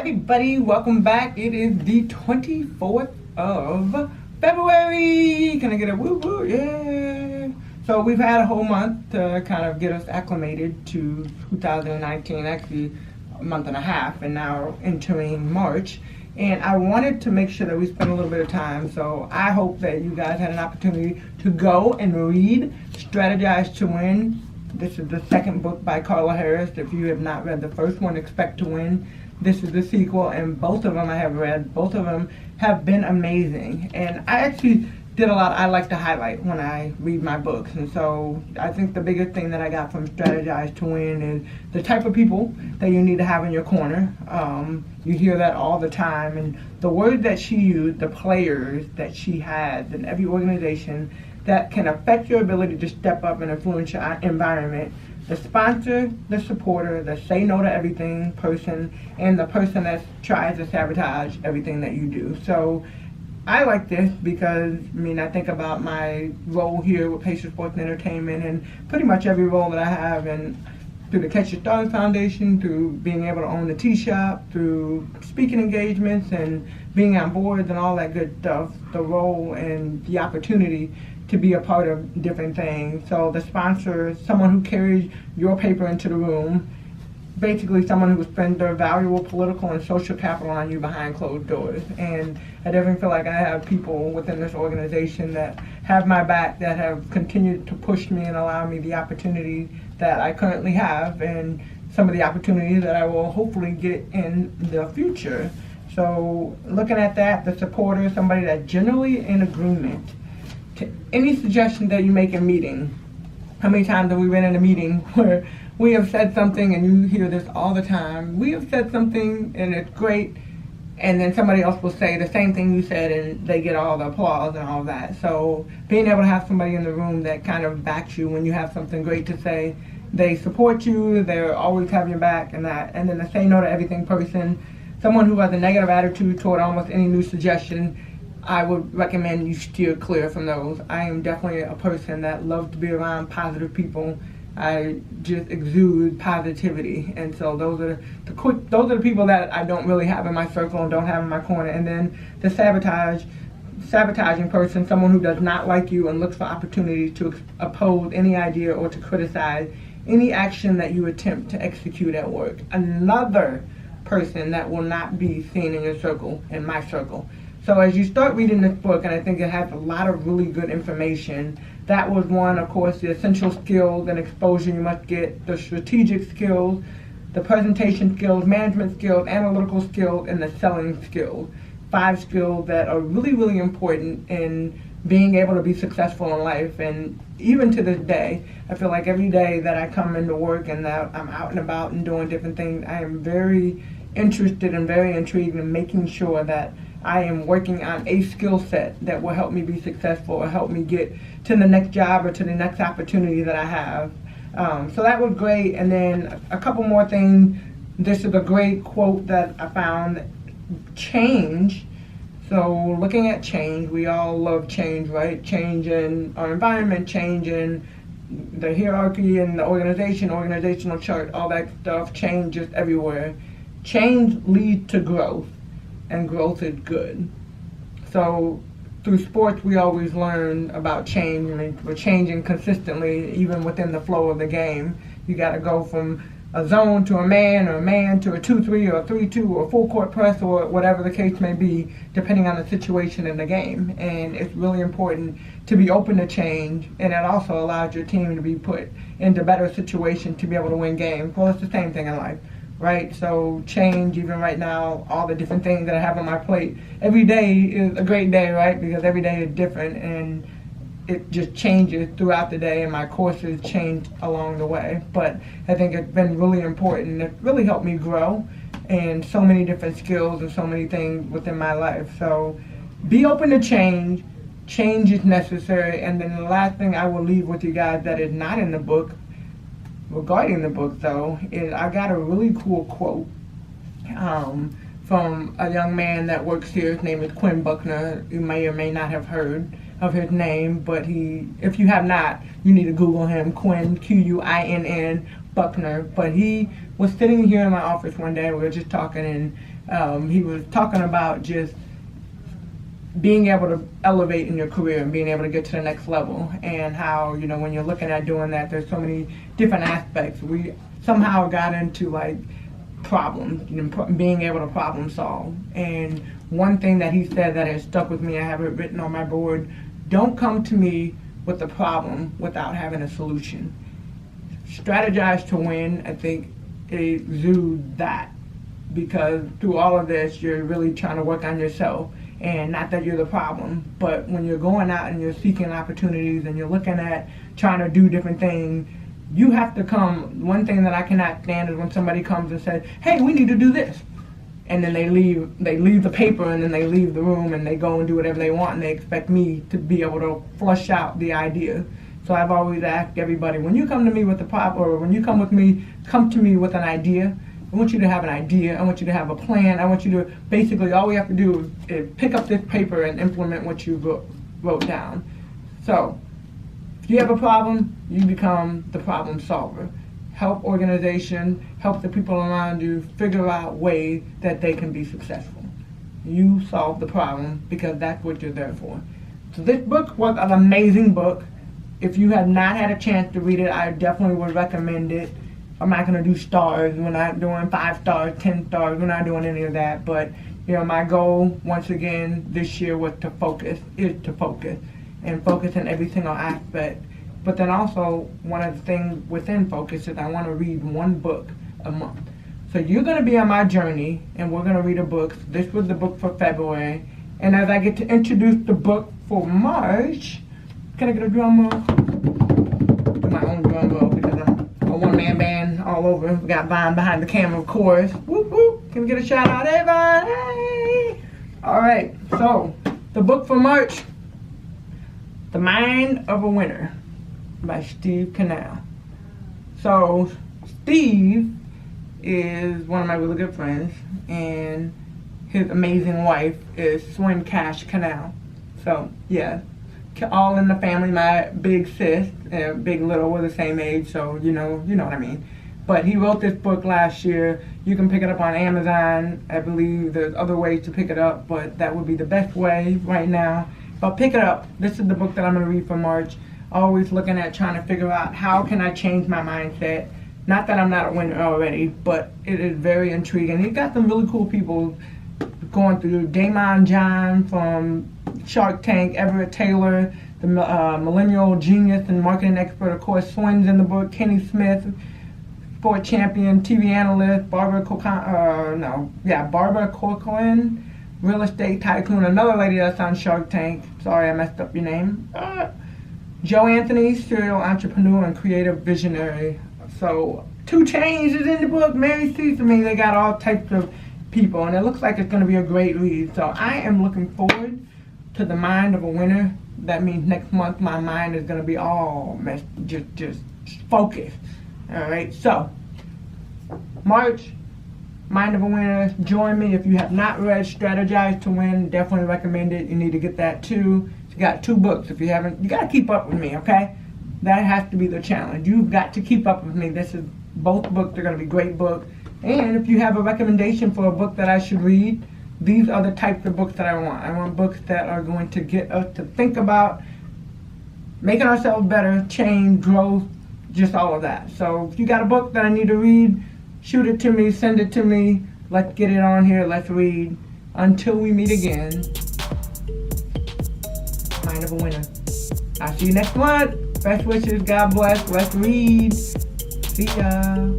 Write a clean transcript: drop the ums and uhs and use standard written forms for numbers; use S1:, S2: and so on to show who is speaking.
S1: everybody, welcome back. It is the 24th of February. Can I get a woo woo? Yeah. So we've had a whole month to kind of get us acclimated to 2019, actually a month and a half, and now entering March. And I wanted to make sure that we spent a little bit of time, so I hope that you guys had an opportunity to go and read Strategize to Win. This is the second book by Carla Harris. If you have not read the first one, Expect to Win. This is the sequel, and both of them I have read. Both of them have been amazing. And I actually did a lot I like to highlight when I read my books. And so I think the biggest thing that I got from Strategize to Win is the type of people that you need to have in your corner. You hear that all the time. And the word that she used, the players that she has in every organization that can affect your ability to step up and influence your environment. The sponsor, the supporter, the say no to everything person, and the person that tries to sabotage everything that you do. So I like this because, I think about my role here with Pacer Sports and Entertainment and pretty much every role that I have, and through the Catch Your Stars Foundation, through being able to own the tea shop, through speaking engagements and being on boards and all that good stuff, the role and the opportunity to be a part of different things. So the sponsor is someone who carries your paper into the room, basically someone who spends their valuable political and social capital on you behind closed doors. And I definitely feel like I have people within this organization that have my back, that have continued to push me and allow me the opportunity that I currently have, and some of the opportunities that I will hopefully get in the future. So looking at that, the supporter, somebody that's generally in agreement to any suggestion that you make in meeting. How many times have we been in a meeting where we have said something, and you hear this all the time, we have said something and it's great, and then somebody else will say the same thing you said and they get all the applause and all that. So being able to have somebody in the room that kind of backs you when you have something great to say, they support you, they always have your back, and that. And then the say no to everything person, someone who has a negative attitude toward almost any new suggestion, I would recommend you steer clear from those. I am definitely a person that loves to be around positive people. I just exude positivity, and so those are the people that I don't really have in my circle and don't have in my corner. And then the sabotaging person, someone who does not like you and looks for opportunities to oppose any idea or to criticize any action that you attempt to execute at work. Another person that will not be seen in your circle, in my circle. So as you start reading this book, and I think it has a lot of really good information, that was one, of course, the essential skills and exposure you must get, the strategic skills, the presentation skills, management skills, analytical skills, and the selling skills. 5 skills that are really, really important in being able to be successful in life. And even to this day, I feel like every day that I come into work and that I'm out and about and doing different things, I am very interested and very intrigued in making sure that I am working on a skill set that will help me be successful or help me get to the next job or to the next opportunity that I have. So that was great. And then a couple more things. This is a great quote that I found. Change. So looking at change, we all love change, right? Change in our environment, change in the hierarchy and the organizational chart, all that stuff, change just everywhere. Change leads to growth, and growth is good. So through sports, we always learn about change. We're changing consistently, even within the flow of the game. You got to go from a zone to a man, or a man to a 2-3, or a 3-2, or a full court press, or whatever the case may be, depending on the situation in the game. And it's really important to be open to change, and it also allows your team to be put into better situations to be able to win games. Well, it's the same thing in life, right? So change, even right now, all the different things that I have on my plate, every day is a great day, right? Because every day is different, and it just changes throughout the day, and my courses change along the way. But I think it's been really important. It really helped me grow in so many different skills and so many things within my life. So be open to change. Change is necessary. And then the last thing I will leave with you guys that is not in the book, regarding the book though, is I got a really cool quote from a young man that works here. His name is Quinn Buckner. You may or may not have heard of his name, but if you have not, you need to Google him. Quinn, Quinn Buckner. But he was sitting here in my office one day, we were just talking, and He was talking about just being able to elevate in your career and being able to get to the next level, and how, you know, when you're looking at doing that, there's so many different aspects. We somehow got into like problems, you know, being able to problem solve. And one thing that he said that has stuck with me, I have it written on my board: don't come to me with a problem without having a solution. Strategize to win, I think, exudes that, because through all of this, you're really trying to work on yourself. And not that you're the problem, but when you're going out and you're seeking opportunities and you're looking at trying to do different things, you have to come. One thing that I cannot stand is when somebody comes and says, hey, we need to do this. And then they leave the paper, and then they leave the room, and they go and do whatever they want, and they expect me to be able to flush out the idea. So I've always asked everybody, when you come to me with a problem, or when you come to me with an idea, I want you to have an idea. I want you to have a plan. I want you to, basically, all we have to do is pick up this paper and implement what you wrote down. So if you have a problem, you become the problem solver. Help organization, help the people around you figure out ways that they can be successful. You solve the problem, because that's what you're there for. So this book was an amazing book. If you have not had a chance to read it, I definitely would recommend it. I'm not going to do stars. We're not doing 5 stars, 10 stars. We're not doing any of that. But, you know, my goal, once again, this year is to focus, and focus in every single aspect. But then also, one of the things within focus is I want to read one book a month. So you're going to be on my journey, and we're going to read a book. This was the book for February. And as I get to introduce the book for March, can I get a drum roll? Do my own drum roll, because I'm a one-man band all over. We got Vine behind the camera, of course. Whoop, whoop. Can we get a shout out? Hey, Vine. Hey. All right. So the book for March, The Mind of a Winner, by Canal. So Steve is one of my really good friends, and his amazing wife is Canal. So yeah, all in the family. My big sis and Big Little were the same age, so you know what I mean. But he wrote this book last year. You can pick it up on Amazon. I believe there's other ways to pick it up, but that would be the best way right now. But pick it up. This is the book that I'm going to read for March. Always looking at trying to figure out how can I change my mindset. Not that I'm not a winner already, but it is very intriguing. He's got some really cool people going through. Damon John from Shark Tank, Everett Taylor, the millennial genius and marketing expert, of course, Swins in the book, Kenny Smith, sport champion, TV analyst, Barbara Corcoran, real estate tycoon, another lady that's on Shark Tank. Sorry, I messed up your name. Joe Anthony, serial entrepreneur and creative visionary. So 2 Chainz is in the book, Mary C. For me, they got all types of people, and it looks like it's going to be a great read. So I am looking forward to The Mind of a Winner. That means next month my mind is going to be all messed, just focused. All right, so March, Mind of a Winner. Join me. If you have not read Strategize to Win, definitely recommend it. You need to get that too. You got 2 books. If you haven't, you got to keep up with me, okay? That has to be the challenge. You've got to keep up with me. Both books are going to be great books. And if you have a recommendation for a book that I should read, these are the types of books that I want. I want books that are going to get us to think about making ourselves better, change, growth, just all of that. So if you got a book that I need to read, shoot it to me, send it to me. Let's get it on here. Let's read. Until we meet again, Mind of a Winner. I'll see you next month. Best wishes. God bless. Let's read. See ya.